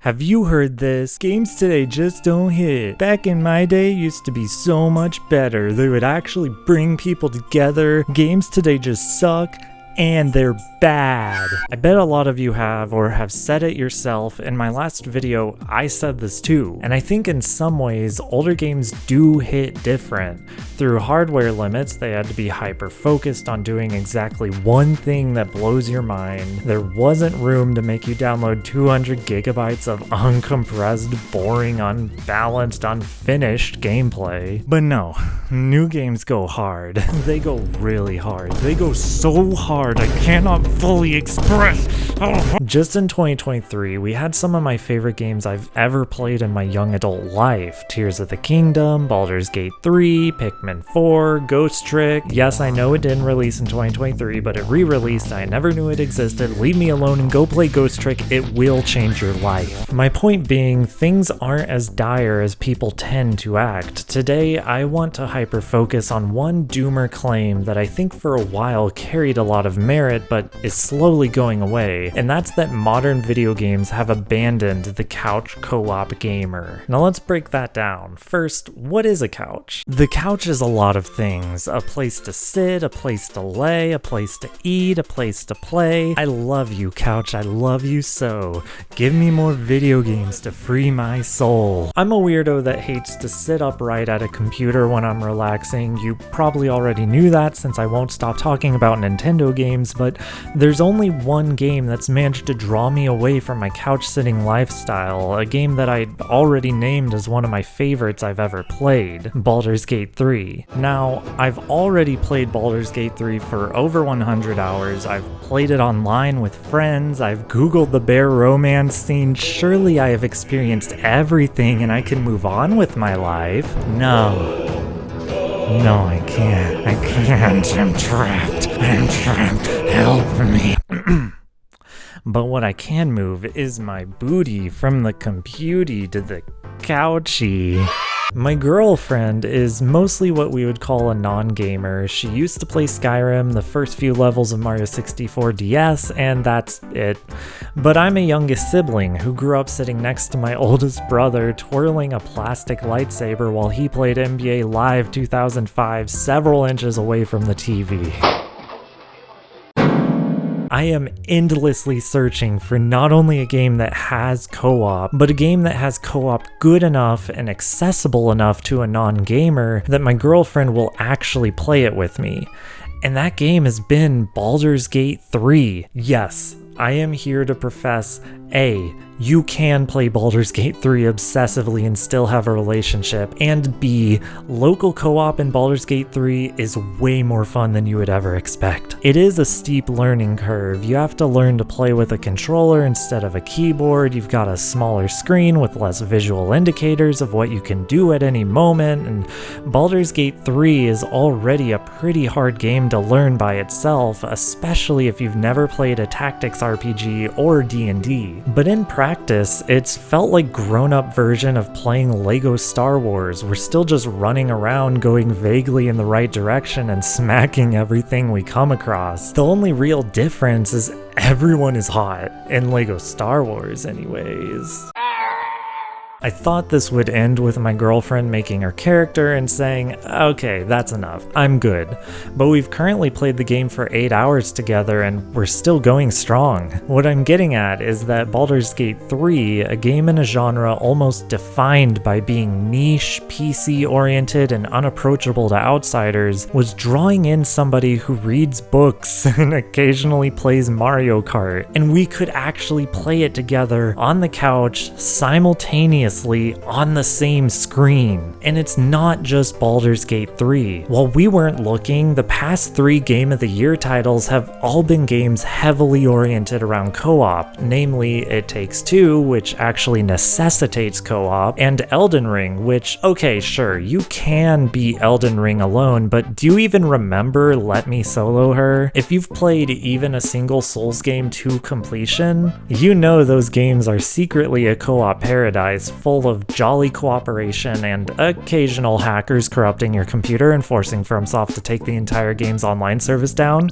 Have you heard this? Games today just don't hit. Back in my day, used to be so much better. They would actually bring people together. Games today just suck. And they're bad. I bet a lot of you have or have said it yourself. In my last video, I said this too. And I think in some ways, older games do hit different. Through hardware limits, they had to be hyper-focused on doing exactly one thing that blows your mind. There wasn't room to make you download 200 gigabytes of uncompressed, boring, unbalanced, unfinished gameplay. But no, new games go hard. They go really hard. They go so hard I cannot fully express. Just in 2023, we had some of my favorite games I've ever played in my young adult life. Tears of the Kingdom, Baldur's Gate 3, Pikmin 4, Ghost Trick. Yes, I know it didn't release in 2023, but it re-released. I never knew it existed. Leave me alone and go play Ghost Trick. It will change your life. My point being, things aren't as dire as people tend to act. Today, I want to hyper-focus on one doomer claim that I think for a while carried a lot of merit but is slowly going away, and that's that modern video games have abandoned the couch co-op gamer. Now let's break that down. First, what is a couch? The couch is a lot of things. A place to sit, a place to lay, a place to eat, a place to play. I love you, couch, I love you so. Give me more video games to free my soul. I'm a weirdo that hates to sit upright at a computer when I'm relaxing. You probably already knew that since I won't stop talking about Nintendo games, but there's only one game that's managed to draw me away from my couch sitting lifestyle, a game that I'd already named as one of my favorites I've ever played, Baldur's Gate 3. Now, I've already played Baldur's Gate 3 for over 100 hours, I've played it online with friends, I've googled the bear romance scene, surely I have experienced everything and I can move on with my life. No, I can't. I'm trapped. Help me. But what I can move is my booty from the computy to the couchy. My girlfriend is mostly what we would call a non-gamer. She used to play Skyrim, the first few levels of Mario 64 DS, and that's it. But I'm a youngest sibling who grew up sitting next to my oldest brother twirling a plastic lightsaber while he played NBA Live 2005 several inches away from the TV. I am endlessly searching for not only a game that has co-op, but a game that has co-op good enough and accessible enough to a non-gamer that my girlfriend will actually play it with me. And that game has been Baldur's Gate 3. Yes, I am here to profess A, you can play Baldur's Gate 3 obsessively and still have a relationship, and B, local co-op in Baldur's Gate 3 is way more fun than you would ever expect. It is a steep learning curve. You have to learn to play with a controller instead of a keyboard, you've got a smaller screen with less visual indicators of what you can do at any moment, and Baldur's Gate 3 is already a pretty hard game to learn by itself, especially if you've never played a tactics RPG or D&D. But in practice, it's felt like grown-up version of playing Lego Star Wars. We're still just running around going vaguely in the right direction and smacking everything we come across. The only real difference is everyone is hot, in Lego Star Wars anyways. I thought this would end with my girlfriend making her character and saying, okay, that's enough, I'm good. But we've currently played the game for 8 hours together and we're still going strong. What I'm getting at is that Baldur's Gate 3, a game in a genre almost defined by being niche, PC-oriented, and unapproachable to outsiders, was drawing in somebody who reads books and occasionally plays Mario Kart. And we could actually play it together on the couch simultaneously on the same screen. And it's not just Baldur's Gate 3. While we weren't looking, the past 3 Game of the Year titles have all been games heavily oriented around co-op, namely It Takes Two, which actually necessitates co-op, and Elden Ring, which, okay, sure, you can beat Elden Ring alone, but do you even remember Let Me Solo Her? If you've played even a single Souls game to completion, you know those games are secretly a co-op paradise full of jolly cooperation and occasional hackers corrupting your computer and forcing FromSoft to take the entire game's online service down.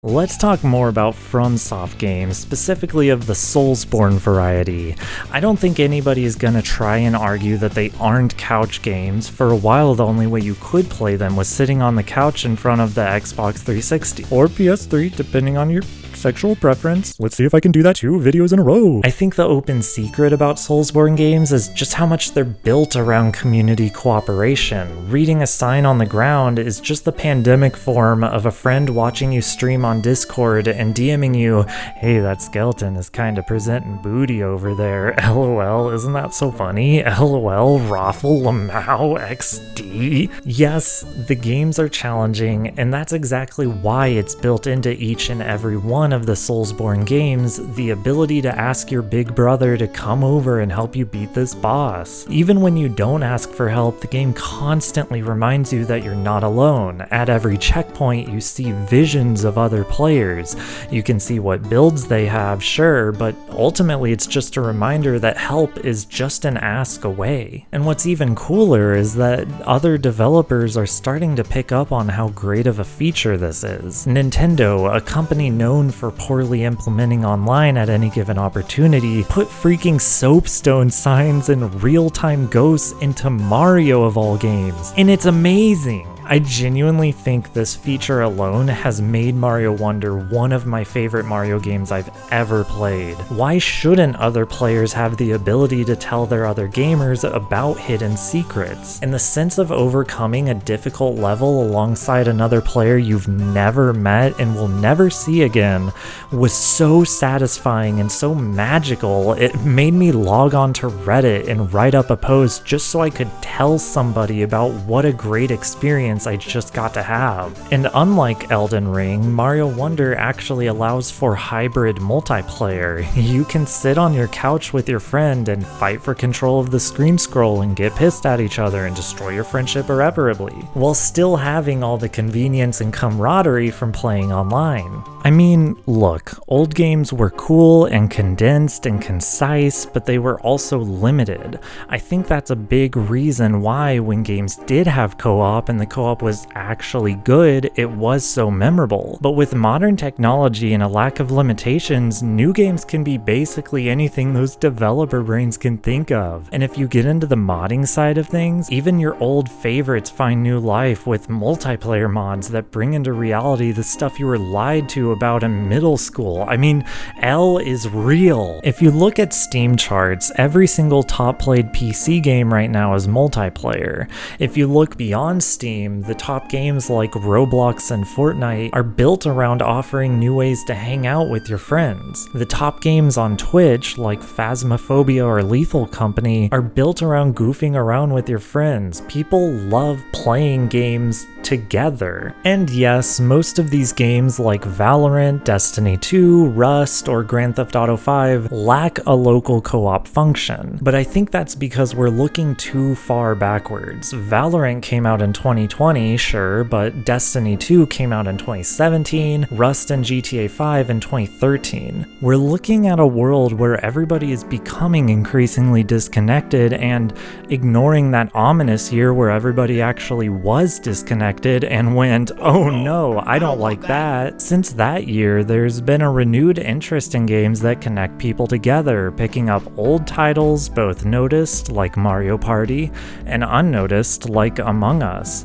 Let's talk more about FromSoft games, specifically of the Soulsborne variety. I don't think anybody is gonna try and argue that they aren't couch games. For a while, the only way you could play them was sitting on the couch in front of the Xbox 360, or PS3, depending on your sexual preference. Let's see if I can do that 2 videos in a row. I think the open secret about Soulsborne games is just how much they're built around community cooperation. Reading a sign on the ground is just the pandemic form of a friend watching you stream on Discord and DMing you, "Hey, that skeleton is kinda presenting booty over there. LOL, isn't that so funny? LOL, Raffle, Lamau, XD." Yes, the games are challenging, and that's exactly why it's built into each and every one of the Soulsborne games, the ability to ask your big brother to come over and help you beat this boss. Even when you don't ask for help, the game constantly reminds you that you're not alone. At every checkpoint, you see visions of other players. You can see what builds they have, sure, but ultimately it's just a reminder that help is just an ask away. And what's even cooler is that other developers are starting to pick up on how great of a feature this is. Nintendo, a company known for poorly implementing online at any given opportunity, put freaking soapstone signs and real-time ghosts into Mario of all games, and it's amazing! I genuinely think this feature alone has made Mario Wonder one of my favorite Mario games I've ever played. Why shouldn't other players have the ability to tell their other gamers about hidden secrets? And the sense of overcoming a difficult level alongside another player you've never met and will never see again was so satisfying and so magical, it made me log on to Reddit and write up a post just so I could tell somebody about what a great experience I just got to have. And unlike Elden Ring, Mario Wonder actually allows for hybrid multiplayer. You can sit on your couch with your friend and fight for control of the screen scroll and get pissed at each other and destroy your friendship irreparably, while still having all the convenience and camaraderie from playing online. I mean, look, old games were cool and condensed and concise, but they were also limited. I think that's a big reason why when games did have co-op and the co-op was actually good, it was so memorable. But with modern technology and a lack of limitations, new games can be basically anything those developer brains can think of. And if you get into the modding side of things, even your old favorites find new life with multiplayer mods that bring into reality the stuff you were lied to about in middle school. I mean, L is real. If you look at Steam charts, every single top played PC game right now is multiplayer. If you look beyond Steam, the top games like Roblox and Fortnite are built around offering new ways to hang out with your friends. The top games on Twitch, like Phasmophobia or Lethal Company, are built around goofing around with your friends. People love playing games together. And yes, most of these games like Valorant, Destiny 2, Rust, or Grand Theft Auto 5 lack a local co-op function. But I think that's because we're looking too far backwards. Valorant came out in 2020, sure, but Destiny 2 came out in 2017, Rust and GTA 5 in 2013. We're looking at a world where everybody is becoming increasingly disconnected and ignoring that ominous year where everybody actually was disconnected and went, "Oh no, I don't like that." Since that year, there's been a renewed interest in games that connect people together, picking up old titles, both noticed, like Mario Party, and unnoticed, like Among Us.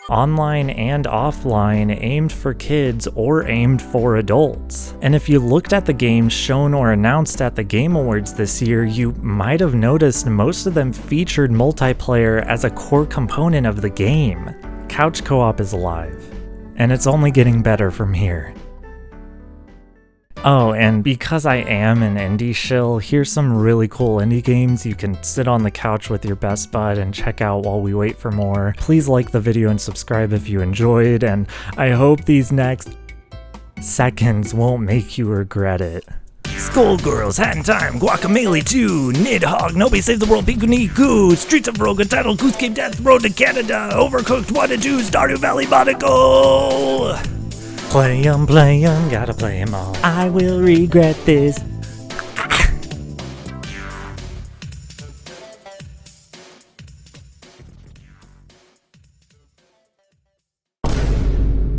Online and offline, aimed for kids or aimed for adults. And if you looked at the games shown or announced at the Game Awards this year, you might have noticed most of them featured multiplayer as a core component of the game. Couch co-op is alive, and it's only getting better from here. Oh, and because I am an indie shill, here's some really cool indie games you can sit on the couch with your best bud and check out while we wait for more. Please like the video and subscribe if you enjoyed, and I hope these next seconds won't make you regret it. Skullgirls, Hat in Time, Guacamelee 2, Nidhogg, Nobody Saves the World, Pingu Goo, Streets of Rogue, Title, Goose Game Death, Road to Canada, Overcooked 1 and 2, Stardew Valley, Monaco! Play 'em, gotta play 'em all. I will regret this.